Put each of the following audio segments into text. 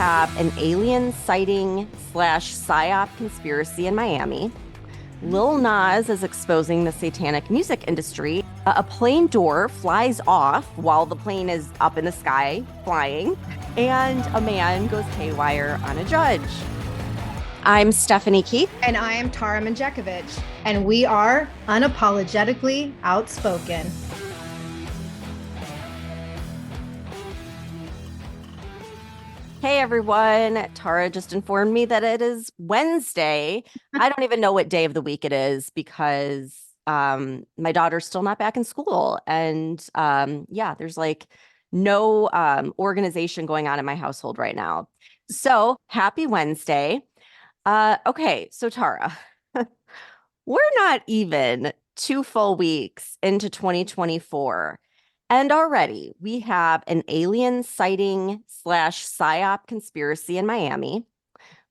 have an alien sighting slash psyop conspiracy in Miami. Lil Nas is exposing the satanic music industry. A plane door flies off while the plane is up in the sky flying, and a man goes haywire on a judge. I'm Stephanie Keith. And I am Tara Manjakovic, and we are unapologetically outspoken. Hey everyone, Tara just informed me that it is Wednesday. I don't even know what day of the week it is because my daughter's still not back in school. And there's like no organization going on in my household right now. So happy Wednesday. Okay, so Tara, we're not even 2 full weeks into 2024. And already we have an alien sighting slash psyop conspiracy in Miami.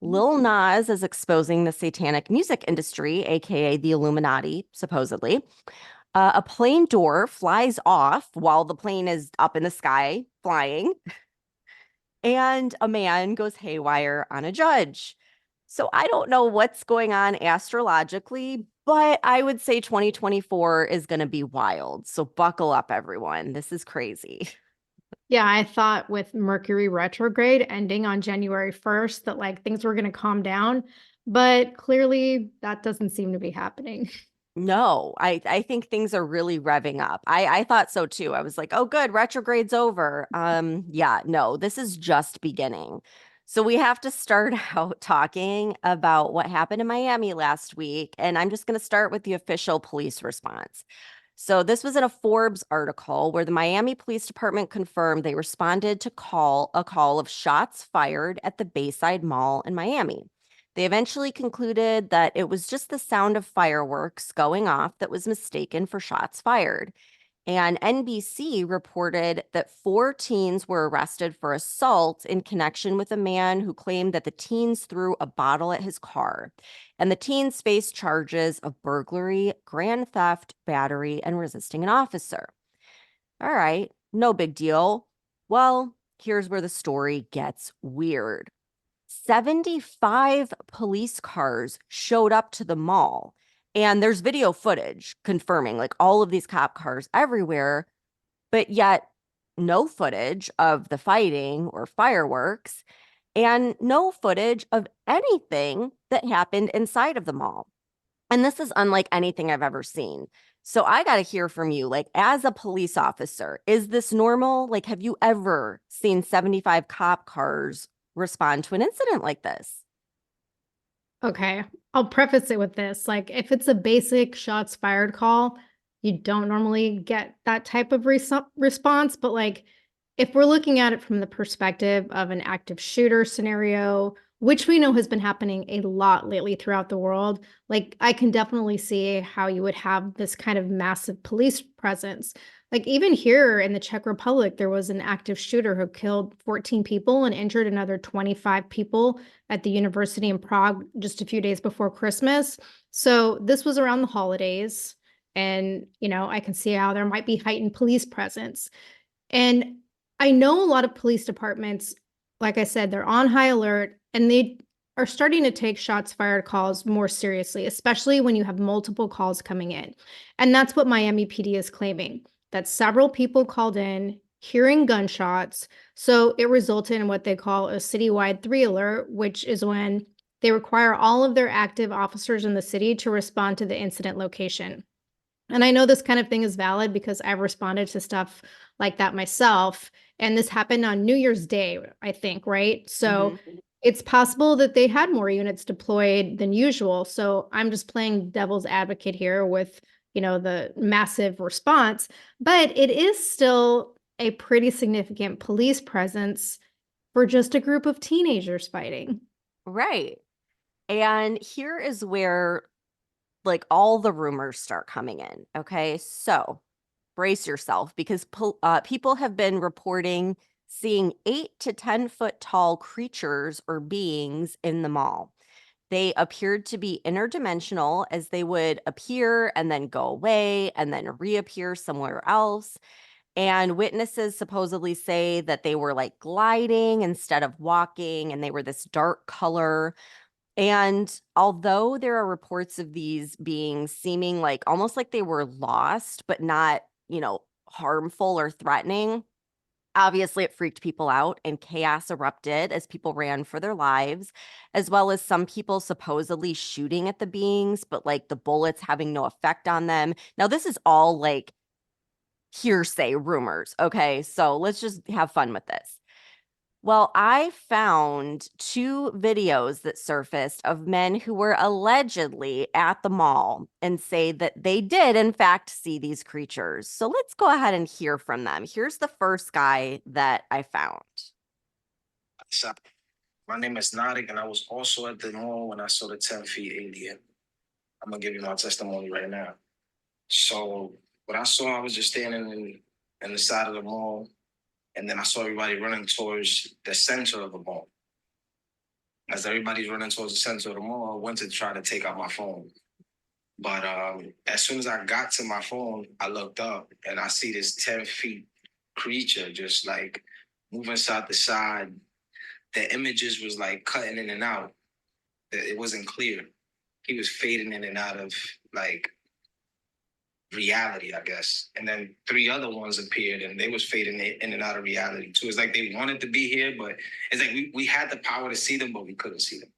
Lil Nas is exposing the satanic music industry, aka the Illuminati, supposedly. A plane door flies off while the plane is up in the sky flying, and a man goes haywire on a judge. So I don't know what's going on astrologically, but I would say 2024 is going to be wild. So buckle up, everyone. This is crazy. Yeah, I thought with Mercury retrograde ending on January 1st that like things were going to calm down, but clearly that doesn't seem to be happening. No, I think things are really revving up. I thought so too. I was like, oh, good, retrograde's over. Yeah, no, this is just beginning. So we have to start out talking about what happened in Miami last week. And I'm just going to start with the official police response. So this was in a Forbes article where the Miami Police Department confirmed they responded to a call of shots fired at the Bayside Mall in Miami. They eventually concluded that it was just the sound of fireworks going off that was mistaken for shots fired. And NBC reported that 4 teens were arrested for assault in connection with a man who claimed that the teens threw a bottle at his car. And the teens faced charges of burglary, grand theft, battery, and resisting an officer. All right, no big deal. Well, here's where the story gets weird. 75 police cars showed up to the mall. And there's video footage confirming like all of these cop cars everywhere, but yet no footage of the fighting or fireworks and no footage of anything that happened inside of the mall. And this is unlike anything I've ever seen. So I got to hear from you, like as a police officer, is this normal? Like, have you ever seen 75 cop cars respond to an incident like this? Okay, I'll preface it with this. Like, if it's a basic shots fired call, you don't normally get that type of response. But, like, if we're looking at it from the perspective of an active shooter scenario, which we know has been happening a lot lately throughout the world, like, I can definitely see how you would have this kind of massive police presence. Like, even here in the Czech Republic, there was an active shooter who killed 14 people and injured another 25 people at the university in Prague just a few days before Christmas. So this was around the holidays. And, I can see how there might be heightened police presence. And I know a lot of police departments, like I said, they're on high alert and they are starting to take shots fired calls more seriously, especially when you have multiple calls coming in. And that's what Miami PD is claiming, that several people called in hearing gunshots. So it resulted in what they call a citywide 3 alert, which is when they require all of their active officers in the city to respond to the incident location. And I know this kind of thing is valid because I've responded to stuff like that myself. And this happened on New Year's Day, I think, right? So it's possible that they had more units deployed than usual. So I'm just playing devil's advocate here with, the massive response, but it is still a pretty significant police presence for just a group of teenagers fighting. Right. And here is where like all the rumors start coming in. Okay. So brace yourself because people have been reporting seeing 8 to 10 foot tall creatures or beings in the mall. They appeared to be interdimensional as they would appear and then go away and then reappear somewhere else. And witnesses supposedly say that they were like gliding instead of walking, and they were this dark color. And although there are reports of these beings seeming like almost like they were lost, but not, harmful or threatening, obviously it freaked people out and chaos erupted as people ran for their lives, as well as some people supposedly shooting at the beings, but like the bullets having no effect on them. Now, this is all like hearsay rumors. Okay. So let's just have fun with this. Well, I found two videos that surfaced of men who were allegedly at the mall and say that they did, in fact, see these creatures. So let's go ahead and hear from them. Here's the first guy that I found. So, my name is Nadik, and I was also at the mall when I saw the 10 feet alien. I'm gonna give you my testimony right now. So, what I saw, I was just standing in the side of the mall, and then I saw everybody running towards the center of the mall. As everybody's running towards the center of the mall, I went to try to take out my phone. But as soon as I got to my phone, I looked up and I see this 10 feet creature just like moving side to side. The images was like cutting in and out. It wasn't clear. He was fading in and out of like reality, I guess. And then three other ones appeared and they was fading in and out of reality too. It's like they wanted to be here, but it's like we had the power to see them, but we couldn't see them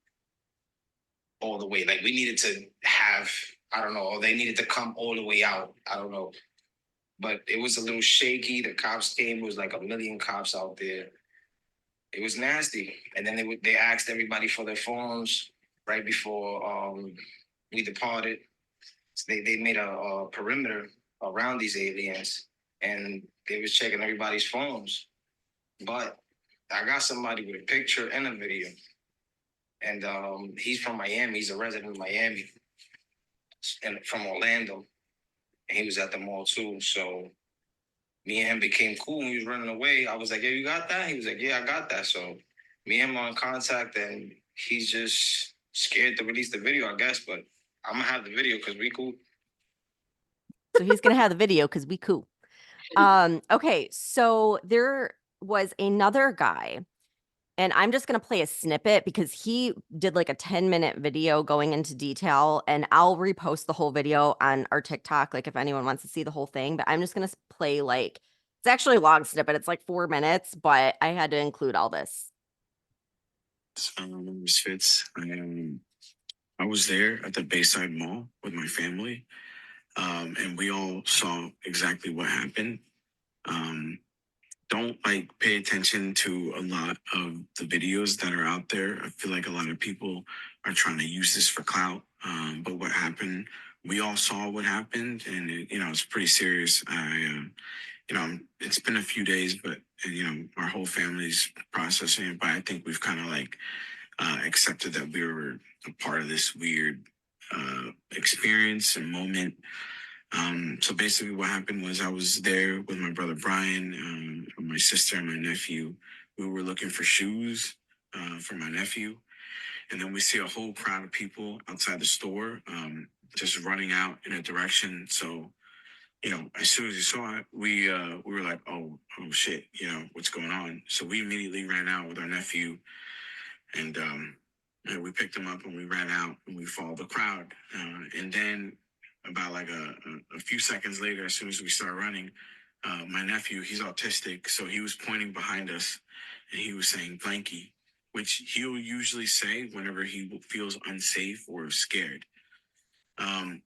all the way. Like we needed to have, I don't know, or they needed to come all the way out. I don't know. But it was a little shaky. The cops came, it was like a million cops out there. It was nasty. And then they asked everybody for their phones right before we departed. So they made a perimeter around these aliens, and they was checking everybody's phones. But I got somebody with a picture and a video, and he's from Miami. He's a resident of Miami, and from Orlando. And he was at the mall too. So me and him became cool when he was running away. I was like, "Yeah, you got that?" He was like, "Yeah, I got that." So me and him are in contact, and he's just scared to release the video, I guess. But I'm gonna have the video because we cool. So he's going to have the video because we cool. Okay. So there was another guy. And I'm just going to play a snippet because he did like a 10-minute video going into detail, and I'll repost the whole video on our TikTok, like if anyone wants to see the whole thing. But I'm just going to play like, it's actually a long snippet. It's like 4 minutes, but I had to include all this. My name is Fitz. I was there at the Bayside Mall with my family, and we all saw exactly what happened. Um, don't like pay attention to a lot of the videos that are out there. I feel like a lot of people are trying to use this for clout. But what happened, we all saw what happened, and it's pretty serious. It's been a few days, but our whole family's processing it. But I think we've kind of like accepted that we were a part of this weird experience and moment. So basically, what happened was I was there with my brother Brian, my sister, and my nephew. We were looking for shoes for my nephew, and then we see a whole crowd of people outside the store, just running out in a direction. So as soon as we saw it, we were like, oh shit, what's going on? So we immediately ran out with our nephew, and we picked him up and we ran out and we followed the crowd. And then about like a few seconds later, as soon as we started running, my nephew, he's autistic, so he was pointing behind us and he was saying blanky, which he'll usually say whenever he feels unsafe or scared. And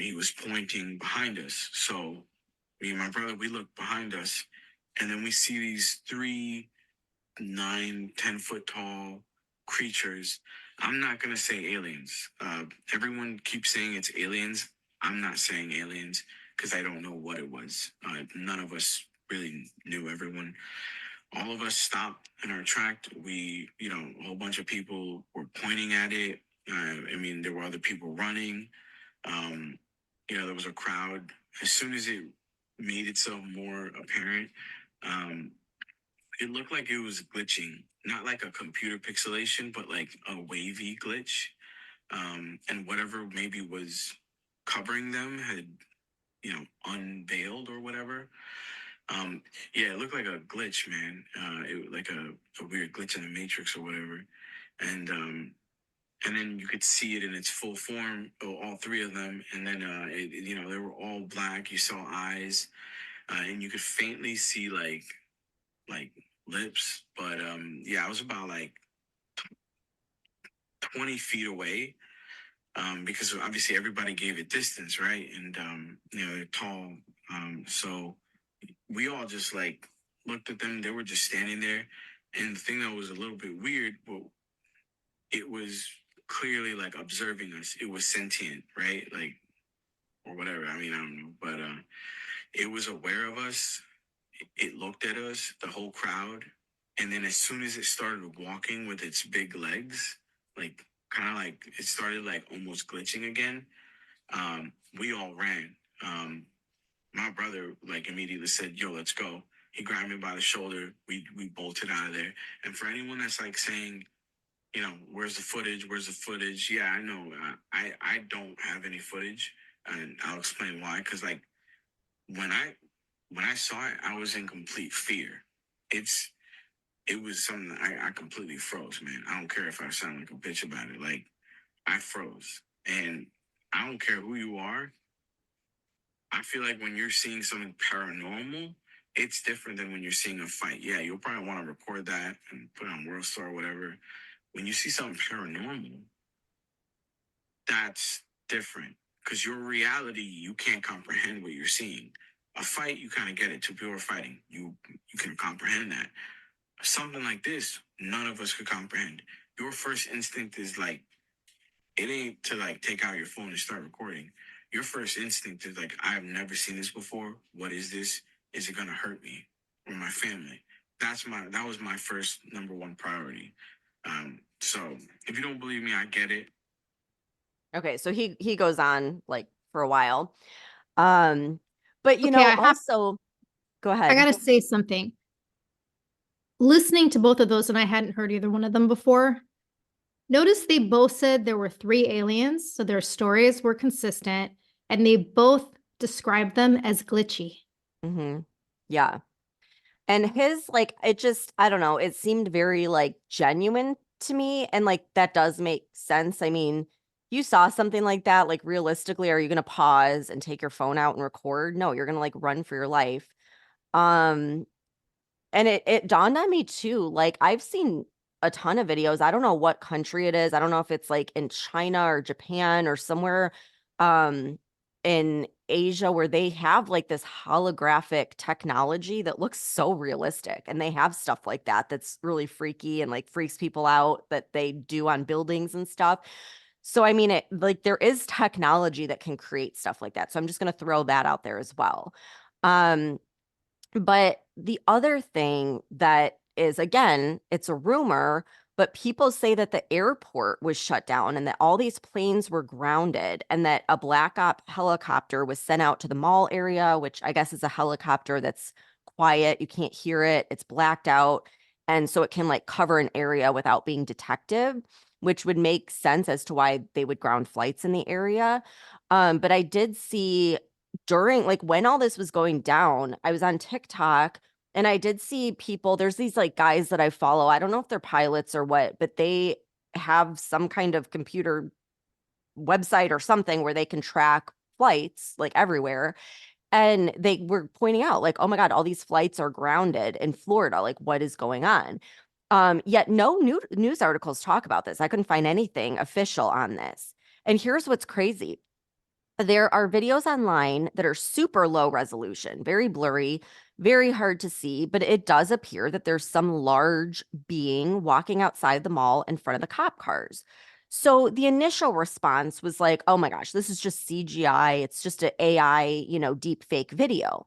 he was pointing behind us. So me and my brother, we look behind us, and then we see these three 9, 10 foot tall creatures. I'm not gonna say aliens. Everyone keeps saying it's aliens. I'm not saying aliens because I don't know what it was. None of us really knew. Everyone, all of us stopped in our track. A whole bunch of people were pointing at it. There were other people running. There was a crowd. As soon as it made itself more apparent, um, it looked like it was glitching, not like a computer pixelation, but like a wavy glitch. And whatever maybe was covering them had, unveiled or whatever. Yeah, it looked like a glitch, man. It like a weird glitch in the Matrix or whatever. And then you could see it in its full form, all three of them. And then they were all black. You saw eyes, and you could faintly see like lips. But yeah, I was about like 20 feet away. Because obviously everybody gave it distance, right? And they're tall. So we all just like looked at them. They were just standing there. And the thing that was a little bit weird, well, it was clearly like observing us. It was sentient, right? Like, or whatever. I mean, I don't know. But it was aware of us. It looked at us, the whole crowd. And then as soon as it started walking with its big legs, like kind of like it started like almost glitching again, we all ran. My brother like immediately said, "Yo, let's go." He grabbed me by the shoulder. We bolted out of there. And for anyone that's like saying, where's the footage? Where's the footage? Yeah, I know. I don't have any footage, and I'll explain why. Because like when I saw it, I was in complete fear. It was something that I completely froze, man. I don't care if I sound like a bitch about it. Like I froze, and I don't care who you are. I feel like when you're seeing something paranormal, it's different than when you're seeing a fight. Yeah, you'll probably want to record that and put it on World Star or whatever. When you see something paranormal, that's different because your reality, you can't comprehend what you're seeing. A fight, you kind of get it. Two people are fighting. You can comprehend that. Something like this, none of us could comprehend. Your first instinct is like, it ain't to like take out your phone and start recording. Your first instinct is like, I've never seen this before. What is this? Is it gonna hurt me or my family? That was my first number one priority. So if you don't believe me, I get it. Okay, so he goes on like for a while. But Okay, also go I ahead. gotta say something. Listening to both of those, and I hadn't heard either one of them before. Notice they both said there were three aliens, so their stories were consistent, and they both described them as glitchy. Mm-hmm. Yeah. And his like it just I don't know, it seemed very like genuine to me and like that does make sense. I mean, you saw something like that, like realistically, are you going to pause and take your phone out and record? No, you're going to like run for your life. Um and it dawned on me too, like I've seen a ton of videos. I don't know what country it is. I don't know if it's like in China or Japan or somewhere um in Asia where they have like this holographic technology that looks so realistic and they have stuff like that that's really freaky and like freaks people out that they do on buildings and stuff. So I mean it like there is technology that can create stuff like that. So I'm just going to throw that out there as well. Um but the other thing that is, again, it's a rumor, but people say that the airport was shut down and that all these planes were grounded and that a black op helicopter was sent out to the mall area, which I guess is a helicopter that's quiet. You can't hear it. It's blacked out. And so it can like cover an area without being detected, which would make sense as to why they would ground flights in the area. But I did see during like when all this was going down, I was on TikTok and I did see people, there's these like guys that I follow. I don't know if they're pilots or what, but they have some kind of computer website or something where they can track flights like everywhere. And they were pointing out, like, oh my God, all these flights are grounded in Florida. Like, what is going on? Yet no news articles talk about this. I couldn't find anything official on this. And here's what's crazy. There are videos online that are super low resolution, very blurry, very hard to see, but it does appear that there's some large being walking outside the mall in front of the cop cars. So the initial response was like, oh my gosh, this is just CGI. It's just an AI, deep fake video.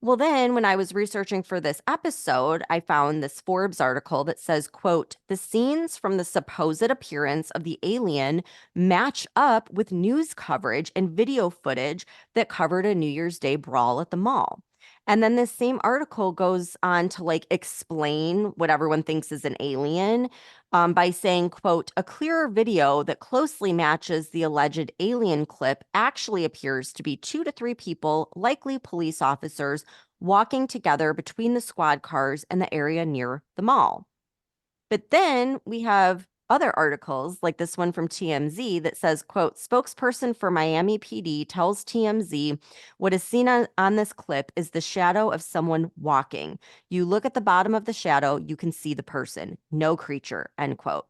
Well, then when I was researching for this episode, I found this Forbes article that says, quote, the scenes from the supposed appearance of the alien match up with news coverage and video footage that covered a New Year's Day brawl at the mall. And then this same article goes on to like explain what everyone thinks is an alien by saying, quote, a clearer video that closely matches the alleged alien clip actually appears to be 2 to 3 people, likely police officers, walking together between the squad cars and the area near the mall. But then we have other articles like this one from TMZ that says, quote, spokesperson for Miami PD tells TMZ what is seen on this clip is the shadow of someone walking. You look at the bottom of the shadow, you can see the person, no creature, end quote.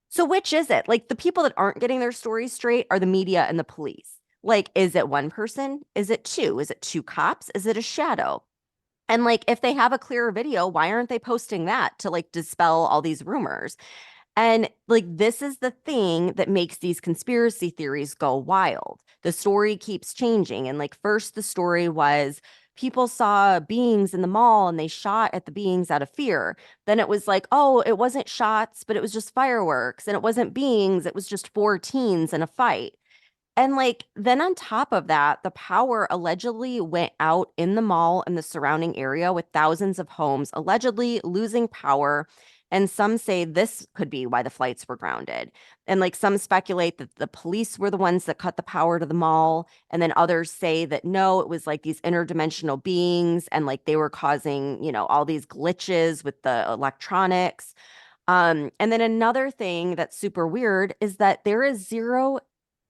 So which is it? Like the people that aren't getting their stories straight are the media and the police. Like, is it one person? Is it two? Is it two cops? Is it a shadow? And like, if they have a clearer video, why aren't they posting that to like dispel all these rumors? And like, this is the thing that makes these conspiracy theories go wild. The story keeps changing. And like, first, the story was people saw beings in the mall and they shot at the beings out of fear. Then it was like, oh, it wasn't shots, but it was just fireworks. And it wasn't beings, it was just four teens in a fight. And like, then on top of that, the power allegedly went out in the mall and the surrounding area with thousands of homes allegedly losing power. And some say this could be why the flights were grounded. And like some speculate that the police were the ones that cut the power to the mall. And then others say that no, it was like these interdimensional beings and like they were causing, all these glitches with the electronics. And then another thing that's super weird is that there is zero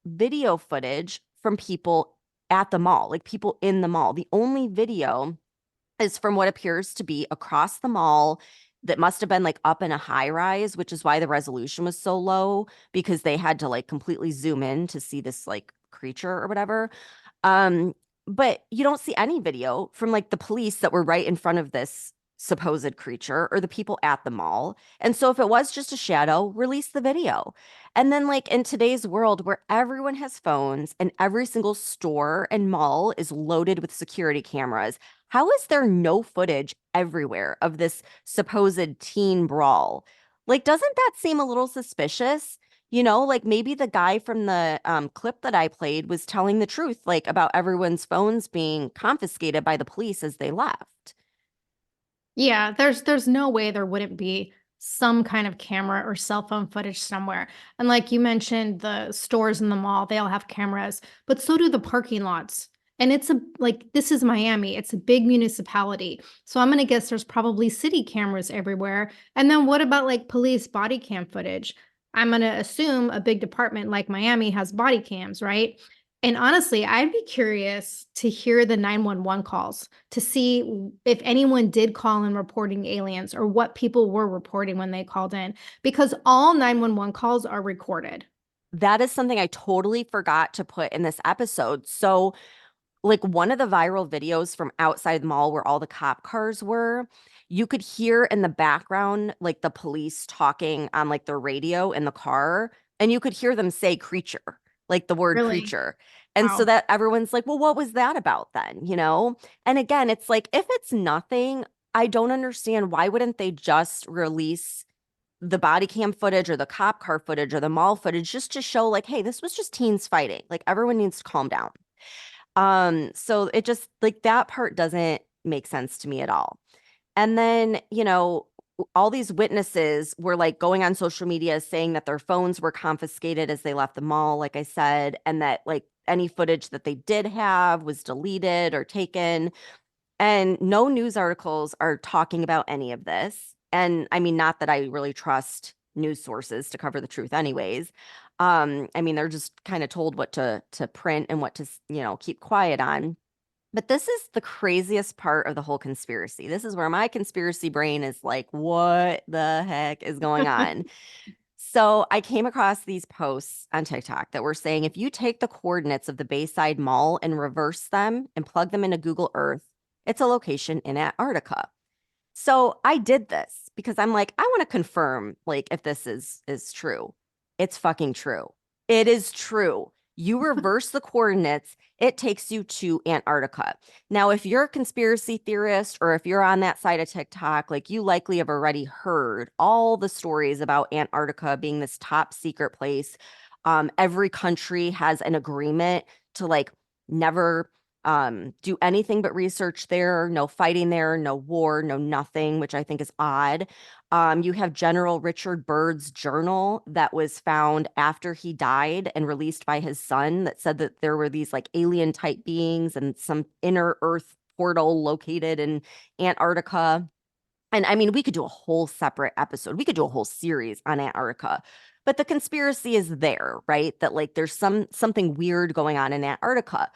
video footage from people at the mall, like people in the mall. The only video is from what appears to be across the mall that must have been like up in a high rise, which is why the resolution was so low because they had to like completely zoom in to see this like creature or whatever. Um, but you don't see any video from like the police that were right in front of this supposed creature or the people at the mall. And so if it was just a shadow, release the video. And then like in today's world where everyone has phones and every single store and mall is loaded with security cameras, how is there no footage everywhere of this supposed teen brawl? Like, doesn't that seem a little suspicious? Like maybe the guy from the clip that I played was telling the truth, like about everyone's phones being confiscated by the police as they left. Yeah, there's no way there wouldn't be some kind of camera or cell phone footage somewhere. And like you mentioned, the stores in the mall, they all have cameras, but so do the parking lots. And it's this is Miami. It's a big municipality. So I'm gonna guess there's probably city cameras everywhere. And then what about like police body cam footage? I'm gonna assume a big department like Miami has body cams, right? And honestly, I'd be curious to hear the 911 calls to see if anyone did call in reporting aliens or what people were reporting when they called in, because all 911 calls are recorded. That is something I totally forgot to put in this episode. So, like one of the viral videos from outside the mall where all the cop cars were, you could hear in the background like the police talking on like the radio in the car, and you could hear them say creature, like the word Really? creature. And so Wow. that everyone's like, well, what was that about then? And again, it's like, if it's nothing, I don't understand why wouldn't they just release the body cam footage or the cop car footage or the mall footage just to show like, hey, this was just teens fighting. Like everyone needs to calm down. So it just like that part doesn't make sense to me at all. And then, all these witnesses were like going on social media saying that their phones were confiscated as they left the mall, like I said, and that like any footage that they did have was deleted or taken. And no news articles are talking about any of this. And I mean, not that I really trust news sources to cover the truth anyways. I mean, they're just kind of told what to print and what to, keep quiet on. But this is the craziest part of the whole conspiracy. This is where my conspiracy brain is like, what the heck is going on? So I came across these posts on TikTok that were saying if you take the coordinates of the Bayside Mall and reverse them and plug them into Google Earth, it's a location in Antarctica. So I did this because I'm like, I want to confirm like if this is true. It's fucking true. It is true. You reverse the coordinates, it takes you to Antarctica. Now, if you're a conspiracy theorist or if you're on that side of TikTok, like you likely have already heard all the stories about Antarctica being this top secret place. Every country has an agreement to like never do anything but research there, no fighting there, no war, no nothing, which I think is odd. You have General Richard Byrd's journal that was found after he died and released by his son that said that there were these like alien type beings and some inner earth portal located in Antarctica. And I mean, we could do a whole separate episode. We could do a whole series on Antarctica. But the conspiracy is there, right? That like there's something weird going on in Antarctica.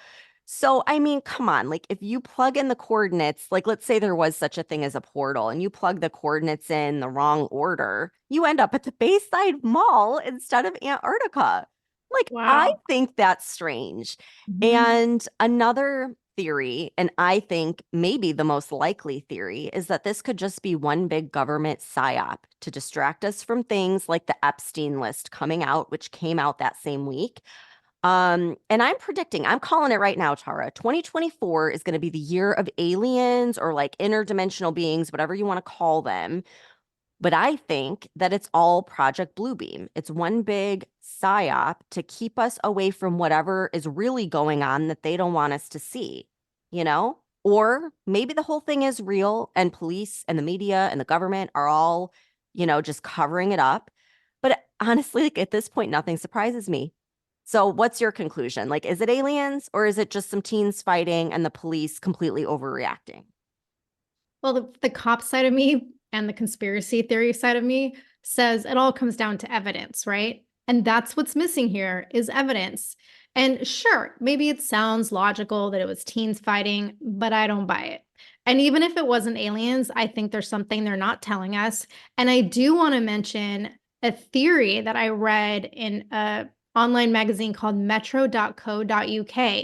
So, I mean, come on, like if you plug in the coordinates, like let's say there was such a thing as a portal and you plug the coordinates in the wrong order, you end up at the Bayside Mall instead of Antarctica. Like, I Wow. think that's strange. Mhm. And another theory, and I think maybe the most likely theory, is that this could just be one big government psyop to distract us from things like the Epstein list coming out, which came out that same week. And I'm calling it right now, Tara. 2024 is going to be the year of aliens or like interdimensional beings, whatever you want to call them. But I think that it's all Project Bluebeam. It's one big psyop to keep us away from whatever is really going on that they don't want us to see, you know? Or maybe the whole thing is real and police and the media and the government are all, just covering it up. But honestly, like at this point, nothing surprises me. So what's your conclusion? Like, is it aliens or is it just some teens fighting and the police completely overreacting? Well, the cop side of me and the conspiracy theory side of me says it all comes down to evidence, right? And that's what's missing here is evidence. And sure, maybe it sounds logical that it was teens fighting, but I don't buy it. And even if it wasn't aliens, I think there's something they're not telling us. And I do want to mention a theory that I read in a online magazine called metro.co.uk.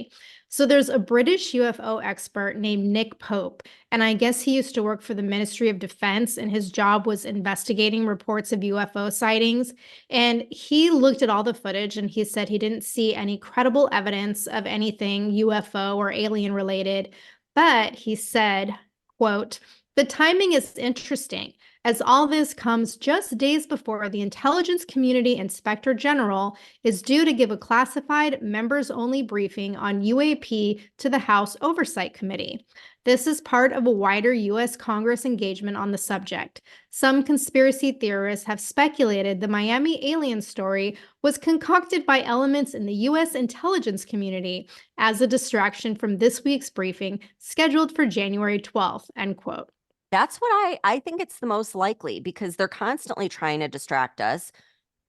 So there's a British UFO expert named Nick Pope, and I guess he used to work for the Ministry of Defense, and his job was investigating reports of UFO sightings. And he looked at all the footage and he said he didn't see any credible evidence of anything UFO or alien related. But he said, quote, the timing is interesting, as all this comes just days before the Intelligence Community Inspector General is due to give a classified members-only briefing on UAP to the House Oversight Committee. This is part of a wider U.S. Congress engagement on the subject. Some conspiracy theorists have speculated the Miami alien story was concocted by elements in the U.S. intelligence community as a distraction from this week's briefing scheduled for January 12th, end quote. That's what I think it's the most likely because they're constantly trying to distract us.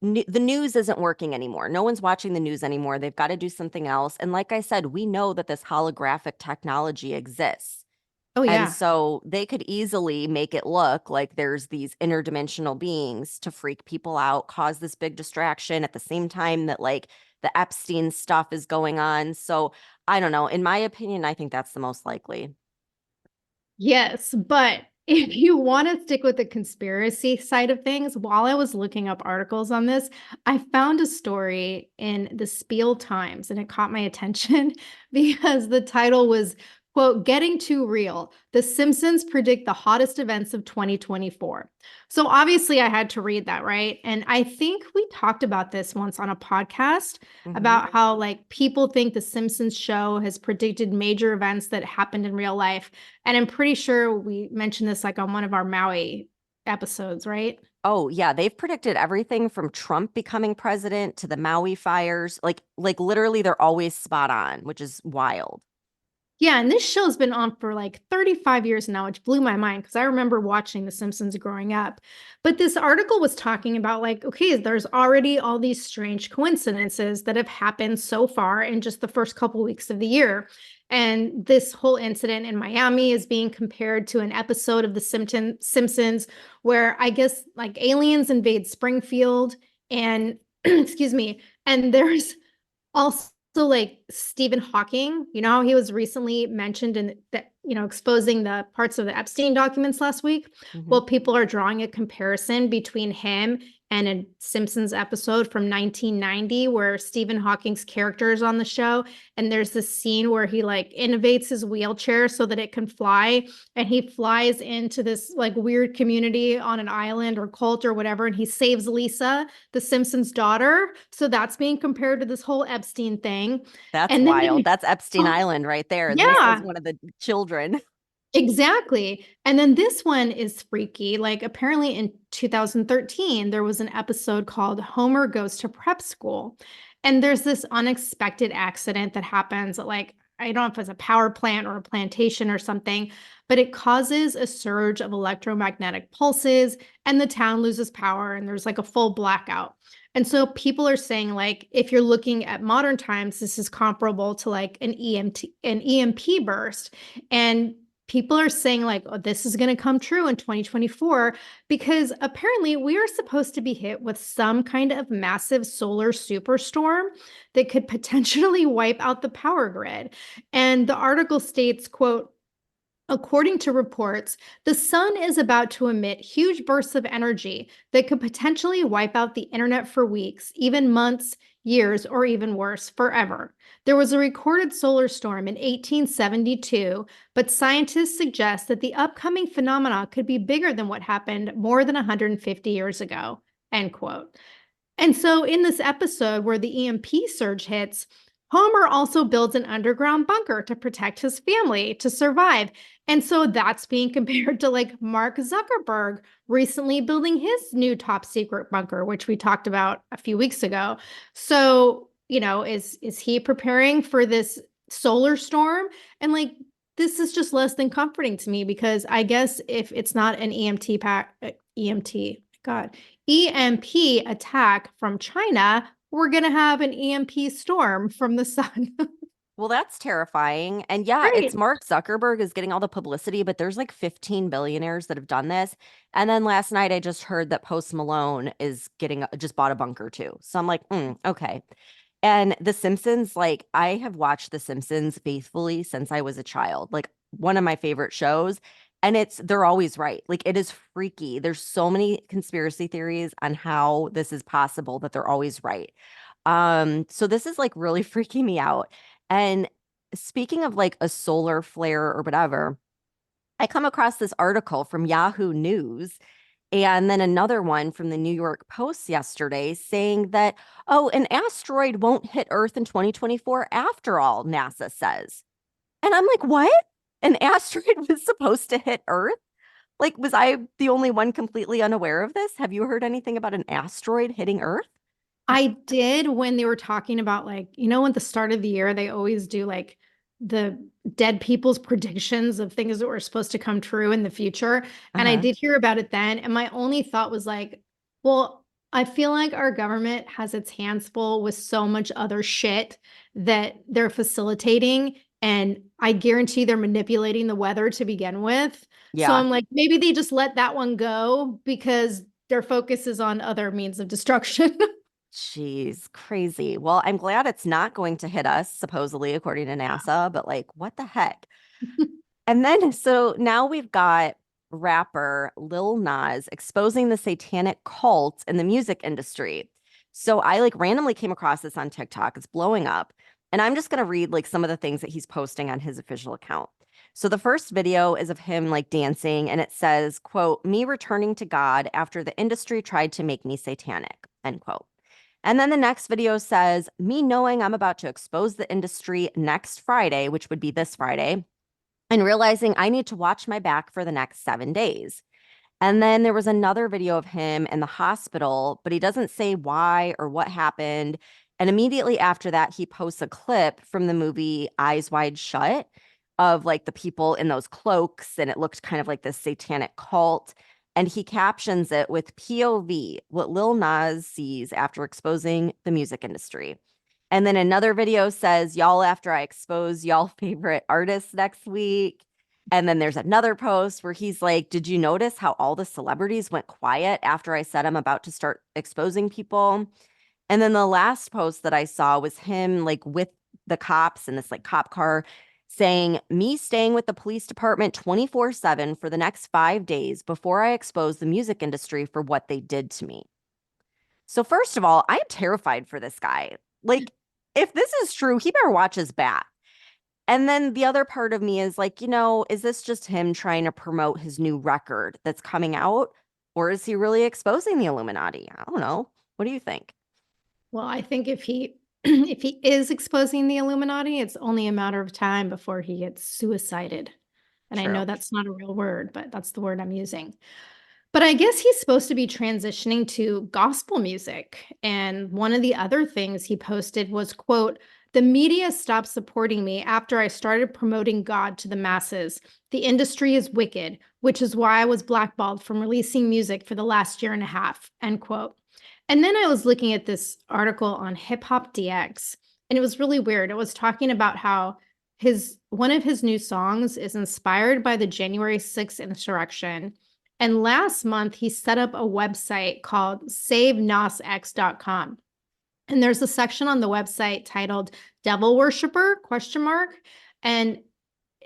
The news isn't working anymore. No one's watching the news anymore. They've got to do something else. And like I said, we know that this holographic technology exists. Oh, And yeah. so they could easily make it look like there's these interdimensional beings to freak people out, cause this big distraction at the same time that like the Epstein stuff is going on. So I don't know. In my opinion, I think that's the most likely. Yes, but if you want to stick with the conspiracy side of things, while I was looking up articles on this, I found a story in the Spiel Times and it caught my attention because the title was, quote, Getting Too Real. The Simpsons predict the hottest events of 2024. So obviously I had to read that, right? And I think we talked about this once on a podcast about how like people think the Simpsons show has predicted major events that happened in real life. And I'm pretty sure we mentioned this like on one of our Maui episodes, right? Oh, yeah, they've predicted everything from Trump becoming president to the Maui fires. Like literally they're always spot on, which is wild. Yeah, and this show's been on for like 35 years now, which blew my mind because I remember watching The Simpsons growing up. But this article was talking about like, okay, there's already all these strange coincidences that have happened so far in just the first couple weeks of the year. And this whole incident in Miami is being compared to an episode of The Simpsons where I guess like aliens invade Springfield and excuse me, and there's also like Stephen Hawking, you know, he was recently mentioned in that, exposing the parts of the Epstein documents last week. Mhm. Well, people are drawing a comparison between him and a Simpsons episode from 1990 where Stephen Hawking's character is on the show. And there's this scene where he like innovates his wheelchair so that it can fly. And he flies into this like weird community on an island or cult or whatever. And he saves Lisa, the Simpsons daughter. So that's being compared to this whole Epstein thing. That's And then, wild. That's Epstein oh, Island right there. Lisa's yeah, one of the children. exactly. And then this one is freaky. Like apparently in 2013, there was an episode called Homer Goes to Prep School. And there's this unexpected accident that happens at like, I don't know if it's a power plant or a plantation or something, but it causes a surge of electromagnetic pulses and the town loses power and there's like a full blackout. And so people are saying, like, if you're looking at modern times, this is comparable to like an EMP burst. And people are saying, like, oh, this is going to come true in 2024 because apparently we are supposed to be hit with some kind of massive solar superstorm that could potentially wipe out the power grid. And the article states, quote, according to reports, the sun is about to emit huge bursts of energy that could potentially wipe out the internet for weeks, even months, years, or even worse, forever. There was a recorded solar storm in 1872, but scientists suggest that the upcoming phenomena could be bigger than what happened more than 150 years ago, end quote. And so in this episode where the EMP surge hits, Homer also builds an underground bunker to protect his family to survive. And so that's being compared to like Mark Zuckerberg recently building his new top secret bunker, which we talked about a few weeks ago. So, you know, is he preparing for this solar storm? And like, this is just less than comforting to me because I guess if it's not an EMP attack from China, we're going to have an EMP storm from the sun. Well, that's terrifying. And yeah, it's Right. Mark Zuckerberg is getting all the publicity, but there's like 15 billionaires that have done this. And then last night I just heard that Post Malone is just bought a bunker too. So I'm like, okay. And The Simpsons, like I have watched The Simpsons faithfully since I was a child, like one of my favorite shows. And they're always right. Like it is freaky. There's so many conspiracy theories on how this is possible, but they're always right. So this is like really freaking me out. And speaking of like a solar flare or whatever, I come across this article from Yahoo News and then another one from the New York Post yesterday saying that, oh, an asteroid won't hit Earth in 2024 after all, NASA says. And I'm like, what? An asteroid was supposed to hit Earth? Like, was I the only one completely unaware of this? Have you heard anything about an asteroid hitting Earth? I did when they were talking about like, you know, at the start of the year, they always do like the dead people's predictions of things that were supposed to come true in the future. And I Uh-huh. did hear about it then. And my only thought was like, well, I feel like our government has its hands full with so much other shit that they're facilitating. And I guarantee they're manipulating the weather to begin with. So Yeah. I'm like, maybe they just let that one go because their focus is on other means of destruction. Jeez, crazy. Well, I'm glad it's not going to hit us, supposedly, according to NASA, but like, what the heck? And then, so now we've got rapper Lil Nas exposing the satanic cult in the music industry. So I like randomly came across this on TikTok. It's blowing up. And I'm just going to read like some of the things that he's posting on his official account. So the first video is of him like dancing and it says, quote, me returning to God after the industry tried to make me satanic, end quote. And then the next video says, me knowing I'm about to expose the industry next Friday, which would be this Friday, and realizing I need to watch my back for the next 7 days. And then there was another video of him in the hospital, but he doesn't say why or what happened. And immediately after that, he posts a clip from the movie Eyes Wide Shut of like the people in those cloaks. And it looked kind of like this satanic cult. And he captions it with POV, what Lil Nas sees after exposing the music industry. And then another video says, y'all, after I expose y'all favorite artists next week. And then there's another post where he's like, did you notice how all the celebrities went quiet after I said I'm about to start exposing people? And then the last post that I saw was him like with the cops in this like cop car saying, me staying with the police department 24/7 for the next 5 days before I expose the music industry for what they did to me. So first of all, I'm terrified for this guy. Like, if this is true, he better watch his back. And then the other part of me is like, is this just him trying to promote his new record that's coming out? Or is he really exposing the Illuminati? I don't know. What do you think? Well, I think if he if he is exposing the Illuminati, it's only a matter of time before he gets suicided. And I know True. that's not a real word, but that's the word I'm using. But I guess he's supposed to be transitioning to gospel music. And one of the other things he posted was, quote, The media stopped supporting me after I started promoting God to the masses. The industry is wicked, which is why I was blackballed from releasing music for the last year and a half, end quote. And then I was looking at this article on Hip Hop DX, and it was really weird. It was talking about how one of his new songs is inspired by the January 6th insurrection. And last month, he set up a website called SaveNasX.com. And there's a section on the website titled Devil Worshipper, question mark. And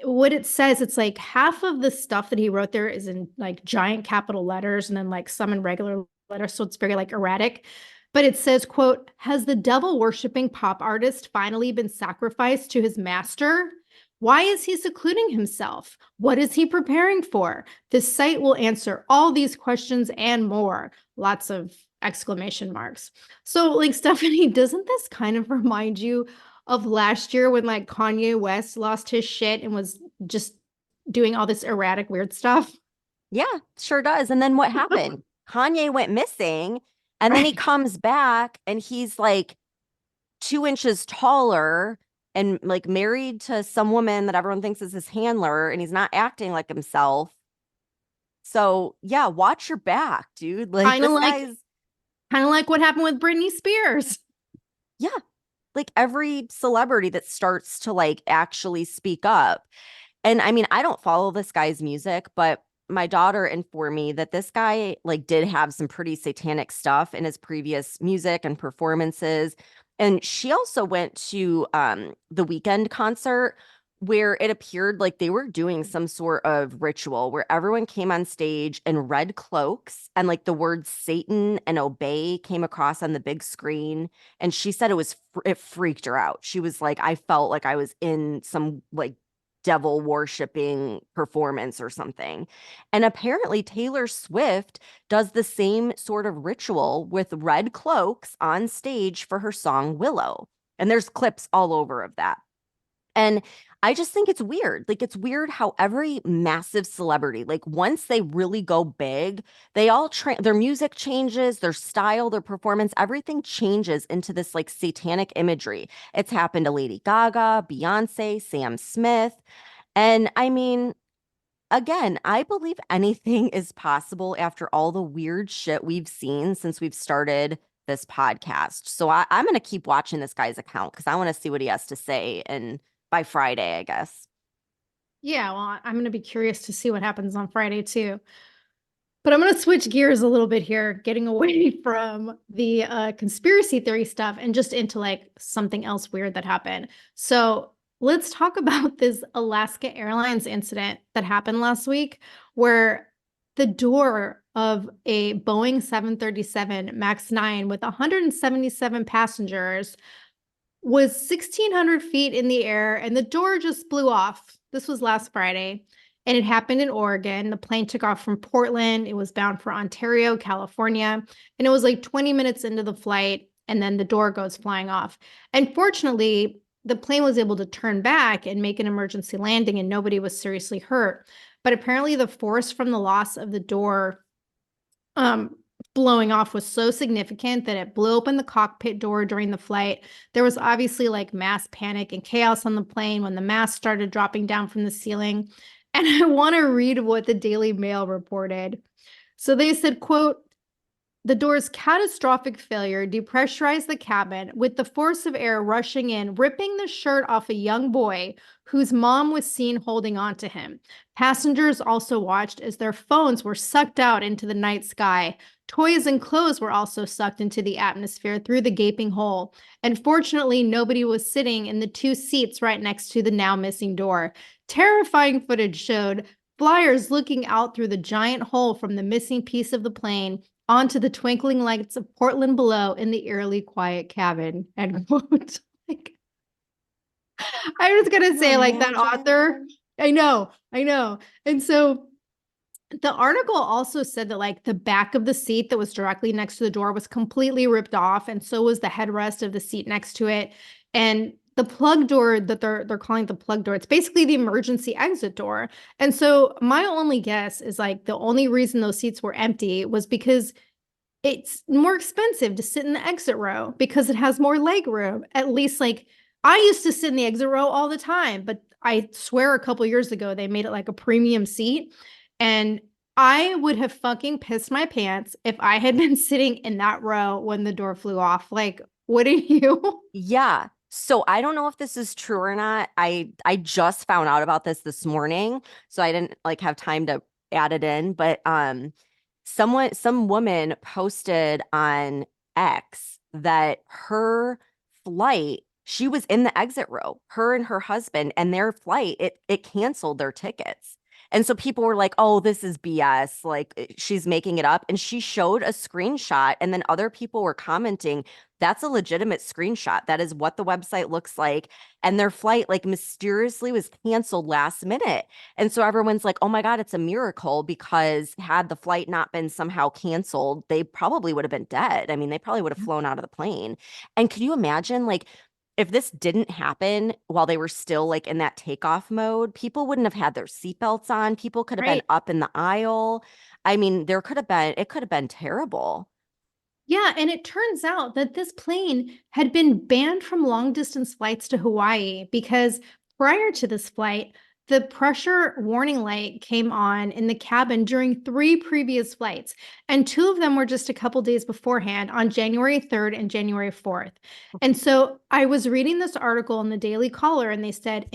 what it says, it's like half of the stuff that he wrote there is in like giant capital letters and then like some in regular letters. So it's very like erratic. But it says, quote, has the devil worshiping pop artist finally been sacrificed to his master? Why is he secluding himself? What is he preparing for? This site will answer all these questions and more. Lots of exclamation marks. So like, Stephanie, doesn't this kind of remind you of last year when like Kanye West lost his shit and was just doing all this erratic, weird stuff? Yeah, sure does. And then what happened? Kanye went missing, and then he Right. comes back and he's like 2 inches taller and like married to some woman that everyone thinks is his handler, and he's not acting like himself. So yeah, watch your back, dude. Like Kind of this like guy's, what happened with Britney Spears. yeah, like every celebrity that starts to like actually speak up. And I mean, I don't follow this guy's music, but my daughter informed me that this guy like did have some pretty satanic stuff in his previous music and performances. And she also went to the Weekend concert where it appeared like they were doing some sort of ritual where everyone came on stage in red cloaks and like the words Satan and obey came across on the big screen. And she said it freaked her out. She was like, I felt like I was in some like devil worshiping performance or something. And apparently Taylor Swift does the same sort of ritual with red cloaks on stage for her song Willow. And there's clips all over of that. And I just think it's weird. Like, it's weird how every massive celebrity, like, once they really go big, they all their music changes, their style, their performance, everything changes into this like satanic imagery. It's happened to Lady Gaga, Beyonce, Sam Smith. And I mean, again, I believe anything is possible after all the weird shit we've seen since we've started this podcast. So I'm going to keep watching this guy's account because I want to see what he has to say. And by Friday, I guess. Yeah, well, I'm going to be curious to see what happens on Friday too. But I'm going to switch gears a little bit here, getting away from the conspiracy theory stuff and just into like something else weird that happened. So let's talk about this Alaska Airlines incident that happened last week, where the door of a Boeing 737 MAX 9 with 177 passengers was 1,600 feet in the air and the door just blew off. This was last Friday. And it happened in Oregon. The plane took off from Portland. It was bound for Ontario, California. And it was like 20 minutes into the flight. And then the door goes flying off. And fortunately, the plane was able to turn back and make an emergency landing, and nobody was seriously hurt. But apparently, the force from the loss of the door blowing off was so significant that it blew open the cockpit door during the flight. There was obviously like mass panic and chaos on the plane when the mask started dropping down from the ceiling. And I want to read what the Daily Mail reported. So they said, quote, the door's catastrophic failure depressurized the cabin with the force of air rushing in, ripping the shirt off a young boy whose mom was seen holding on to him. Passengers also watched as their phones were sucked out into the night sky. Toys and clothes were also sucked into the atmosphere through the gaping hole. And fortunately, nobody was sitting in the two seats right next to the now missing door. Terrifying footage showed flyers looking out through the giant hole from the missing piece of the plane onto the twinkling lights of Portland below in the eerily quiet cabin, end quote. Like, I was gonna say, like, that author, I know. And so the article also said that like the back of the seat that was directly next to the door was completely ripped off, and so was the headrest of the seat next to it. And the plug door that they're calling the plug door, it's basically the emergency exit door. And so my only guess is like the only reason those seats were empty was because it's more expensive to sit in the exit row because it has more leg room. At least like I used to sit in the exit row all the time, but I swear a couple years ago they made it like a premium seat. And I would have fucking pissed my pants if I had been sitting in that row when the door flew off. Like, wouldn't you? Yeah. So I don't know if this is true or not. I just found out about this morning, so I didn't like have time to add it in, but some woman posted on X that her flight, she was in the exit row, her and her husband, and their flight, it canceled their tickets. And so people were like, "Oh, this is BS. Like she's making it up." And she showed a screenshot, and then other people were commenting, "That's a legitimate screenshot. That is what the website looks like." And their flight like mysteriously was canceled last minute. And so everyone's like, "Oh my God, it's a miracle," because had the flight not been somehow canceled, they probably would have been dead. I mean, they probably would have flown out of the plane. And could you imagine, like, if this didn't happen while they were still like in that takeoff mode, people wouldn't have had their seatbelts on. People could have been Right. up in the aisle. I mean, it could have been terrible. Yeah, and it turns out that this plane had been banned from long distance flights to Hawaii because prior to this flight, the pressure warning light came on in the cabin during 3 previous flights, and 2 of them were just a couple days beforehand on January 3rd and January 4th. And so I was reading this article in the Daily Caller, and they said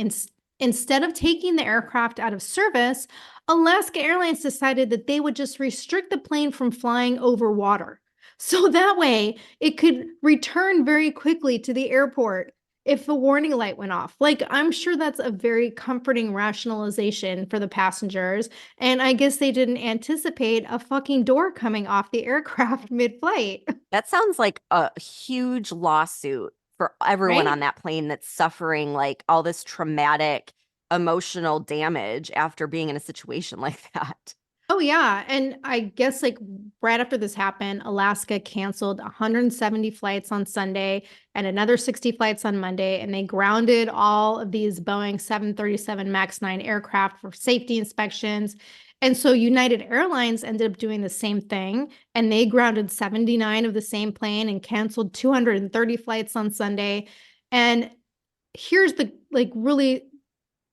instead of taking the aircraft out of service, Alaska Airlines decided that they would just restrict the plane from flying over water. So that way it could return very quickly to the airport if the warning light went off. Like, I'm sure that's a very comforting rationalization for the passengers. And I guess they didn't anticipate a fucking door coming off the aircraft mid flight, That sounds like a huge lawsuit for everyone right? on that plane that's suffering like all this traumatic emotional damage after being in a situation like that. Oh yeah, and I guess like right after this happened, Alaska canceled 170 flights on Sunday and another 60 flights on Monday, and they grounded all of these Boeing 737 MAX 9 aircraft for safety inspections. And so United Airlines ended up doing the same thing, and they grounded 79 of the same plane and canceled 230 flights on Sunday. And here's the like really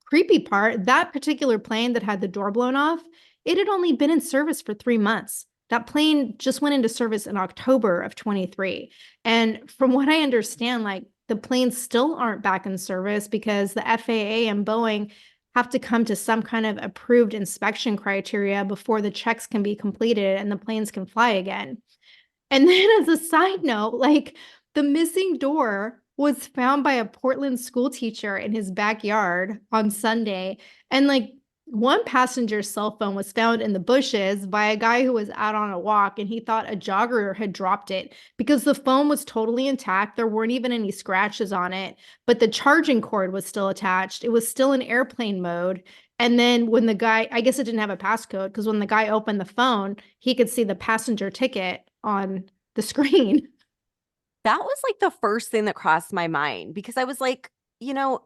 creepy part, that particular plane that had the door blown off, it had only been in service for 3 months. That plane just went into service in October of 23. And from what I understand, like the planes still aren't back in service because the FAA and Boeing have to come to some kind of approved inspection criteria before the checks can be completed and the planes can fly again. And then as a side note, like the missing door was found by a Portland school teacher in his backyard on Sunday. And like one passenger's cell phone was found in the bushes by a guy who was out on a walk, and he thought a jogger had dropped it because the phone was totally intact. There weren't even any scratches on it, but the charging cord was still attached. It was still in airplane mode. And then when the guy, I guess it didn't have a passcode because when the guy opened the phone, he could see the passenger ticket on the screen. That was like the first thing that crossed my mind because I was like,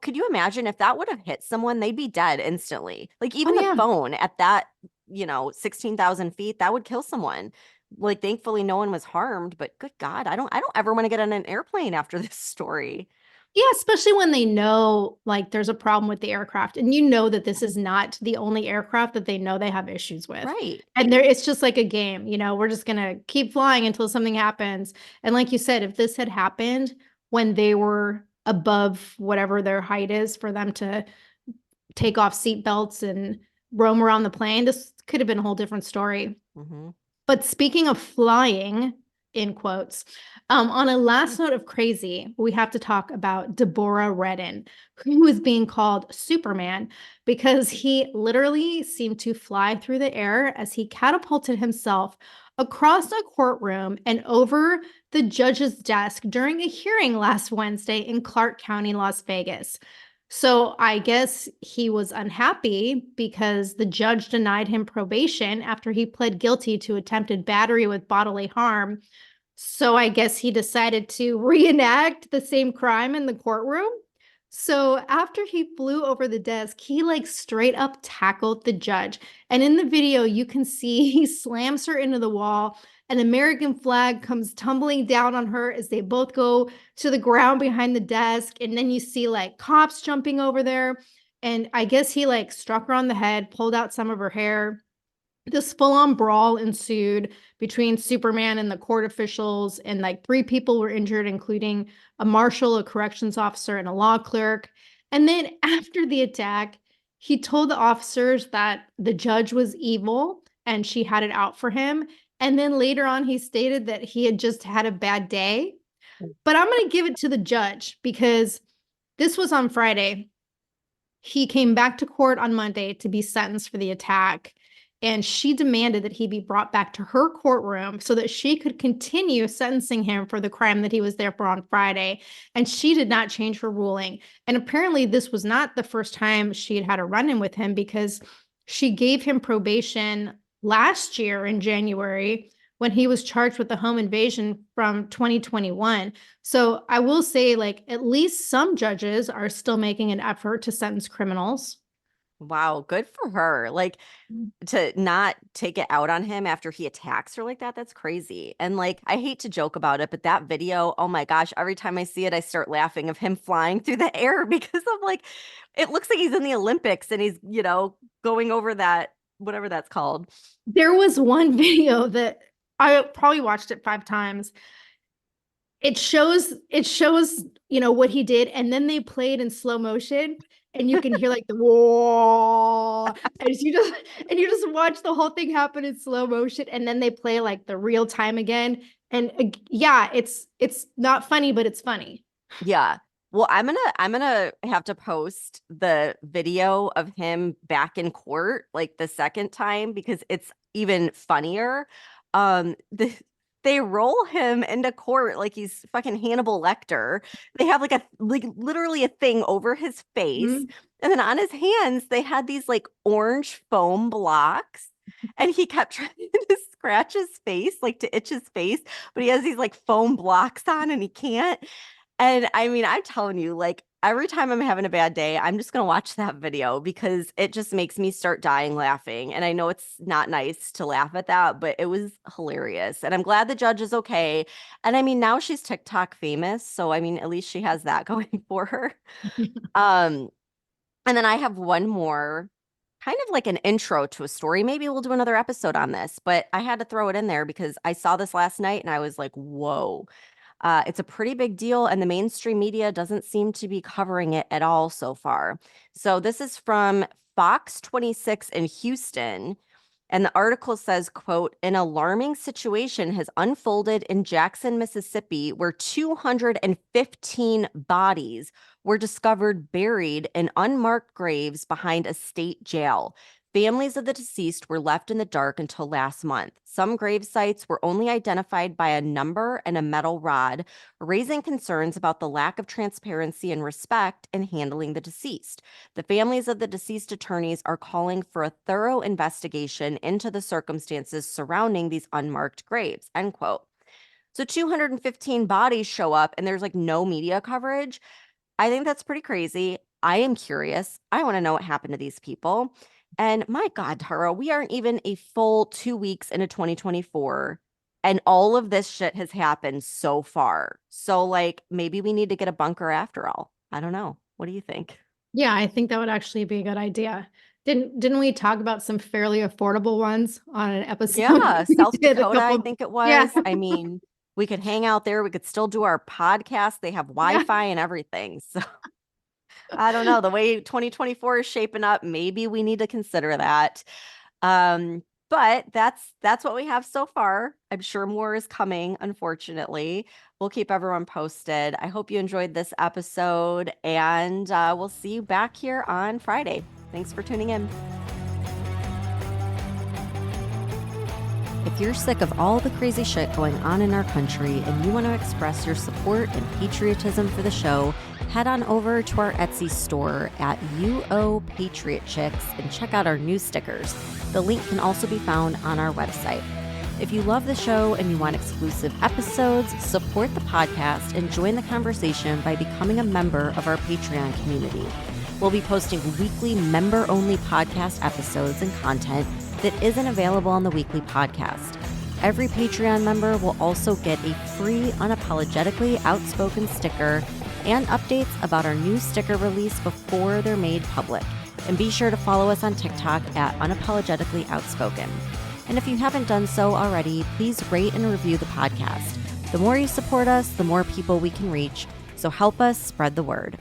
could you imagine if that would have hit someone, they'd be dead instantly. Like Oh, even the yeah. phone at that, 16,000 feet, that would kill someone. Like thankfully no one was harmed, but good God, I don't ever want to get on an airplane after this story. Yeah, especially when they know like there's a problem with the aircraft and you know that this is not the only aircraft that they know they have issues with. Right. And there it's just like a game, we're just gonna keep flying until something happens. And like you said, if this had happened when they were above whatever their height is for them to take off seat belts and roam around the plane, this could have been a whole different story. Hmm. But speaking of flying, in quotes, on a last note of crazy, we have to talk about Deborah Redden, who is being called Superman because he literally seemed to fly through the air as he catapulted himself across a courtroom and over the judge's desk during a hearing last Wednesday in Clark County, Las Vegas. So I guess he was unhappy because the judge denied him probation after he pled guilty to attempted battery with bodily harm. So I guess he decided to reenact the same crime in the courtroom. So after he flew over the desk, he like straight up tackled the judge. And in the video, you can see he slams her into the wall, An American flag comes tumbling down on her as they both go to the ground behind the desk. And then you see like cops jumping over there. And I guess he like struck her on the head, pulled out some of her hair. This full-on brawl ensued between Superman and the court officials, and like 3 people were injured, including a marshal, a corrections officer, and a law clerk. And then after the attack, he told the officers that the judge was evil and she had it out for him. And then later on, he stated that he had just had a bad day. But I'm going to give it to the judge because this was on Friday. He came back to court on Monday to be sentenced for the attack, and she demanded that he be brought back to her courtroom so that she could continue sentencing him for the crime that he was there for on Friday. And she did not change her ruling. And apparently this was not the first time she had had a run-in with him, because she gave him probation last year in January when he was charged with the home invasion from 2021. So I will say, like, at least some judges are still making an effort to sentence criminals. Wow, good for her. Like, to not take it out on him after he attacks her like that, that's crazy. And like, I hate to joke about it, but that video, oh my gosh, every time I see it, I start laughing of him flying through the air because I'm like, it looks like he's in the Olympics and he's, going over that, whatever that's called. There was one video that I probably watched it 5 times. It shows, what he did, and then they play it in slow motion. And you can hear like the whoa, and you just watch the whole thing happen in slow motion, and then they play like the real time again. And yeah, it's not funny, but it's funny. Yeah. Well, I'm gonna have to post the video of him back in court like the second time because it's even funnier. They roll him into court like he's fucking Hannibal Lecter. They have like literally a thing over his face. Mhm. And then on his hands, they had these like orange foam blocks. And he kept trying to scratch his face, like to itch his face, but he has these like foam blocks on and he can't. And I mean, I'm telling you, like every time I'm having a bad day, I'm just going to watch that video because it just makes me start dying laughing. And I know it's not nice to laugh at that, but it was hilarious. And I'm glad the judge is okay. And I mean, now she's TikTok famous. So I mean, at least she has that going for her. And then I have one more kind of like an intro to a story. Maybe we'll do another episode on this, but I had to throw it in there because I saw this last night and I was like, whoa. It's a pretty big deal, and the mainstream media doesn't seem to be covering it at all so far. So this is from Fox 26 in Houston, and the article says, quote, an alarming situation has unfolded in Jackson, Mississippi, where 215 bodies were discovered buried in unmarked graves behind a state jail. Families of the deceased were left in the dark until last month. Some grave sites were only identified by a number and a metal rod, raising concerns about the lack of transparency and respect in handling the deceased. The families of the deceased attorneys are calling for a thorough investigation into the circumstances surrounding these unmarked graves, end quote. So 215 bodies show up and there's like no media coverage. I think that's pretty crazy. I am curious. I want to know what happened to these people. And my God, Tara, we aren't even a full 2 weeks into 2024. And all of this shit has happened so far. So like maybe we need to get a bunker after all. I don't know. What do you think? Yeah, I think that would actually be a good idea. Didn't we talk about some fairly affordable ones on an episode? Yeah, we South did a Dakota, I couple- think it was. Yeah. I mean, we could hang out there. We could still do our podcast. They have Wi-Fi and everything. So I don't know. The way 2024 is shaping up, maybe we need to consider that. But that's what we have so far. I'm sure more is coming, unfortunately. We'll keep everyone posted. I hope you enjoyed this episode, and we'll see you back here on Friday. Thanks for tuning in. If you're sick of all the crazy shit going on in our country and you want to express your support and patriotism for the show, head on over to our Etsy store at UO Patriot Chicks and check out our new stickers. The link can also be found on our website. If you love the show and you want exclusive episodes, support the podcast and join the conversation by becoming a member of our Patreon community. We'll be posting weekly member-only podcast episodes and content that isn't available on the weekly podcast. Every Patreon member will also get a free Unapologetically Outspoken sticker and updates about our new sticker release before they're made public. And be sure to follow us on TikTok at Unapologetically Outspoken. And if you haven't done so already, please rate and review the podcast. The more you support us, the more people we can reach. So help us spread the word.